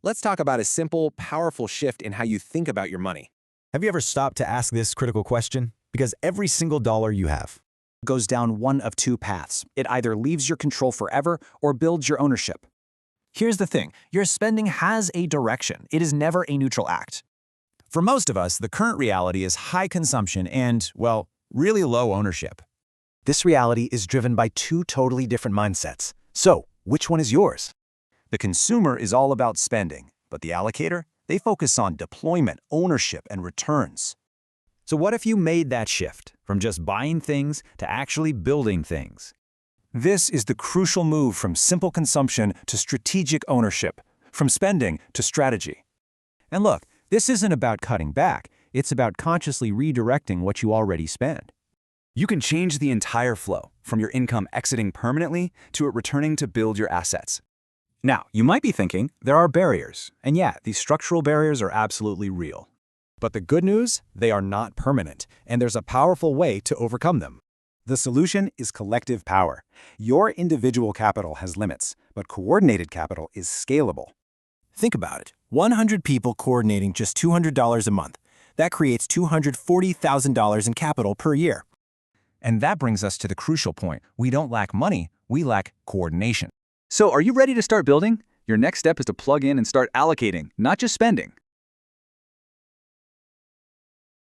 let's talk about a simple, powerful shift in how you think about your money. Have you ever stopped to ask this critical question? Because every single dollar you have goes down one of two paths. It either leaves your control forever or builds your ownership. Here's the thing, your spending has a direction. It is never a neutral act. For most of us, the current reality is high consumption and, well, really low ownership. This reality is driven by two totally different mindsets. So, which one is yours? The consumer is all about spending, but the allocator, they focus on deployment, ownership, and returns. So what if you made that shift from just buying things to actually building things? This is the crucial move from simple consumption to strategic ownership, from spending to strategy. And look, this isn't about cutting back. It's about consciously redirecting what you already spend. You can change the entire flow, from your income exiting permanently to it returning to build your assets. Now, you might be thinking, there are barriers. And yeah, these structural barriers are absolutely real. But the good news, they are not permanent, and there's a powerful way to overcome them. The solution is collective power. Your individual capital has limits, but coordinated capital is scalable. Think about it. 100 people coordinating just $200 a month. That creates $240,000 in capital per year. And that brings us to the crucial point. We don't lack money, we lack coordination. So are you ready to start building? Your next step is to plug in and start allocating, not just spending.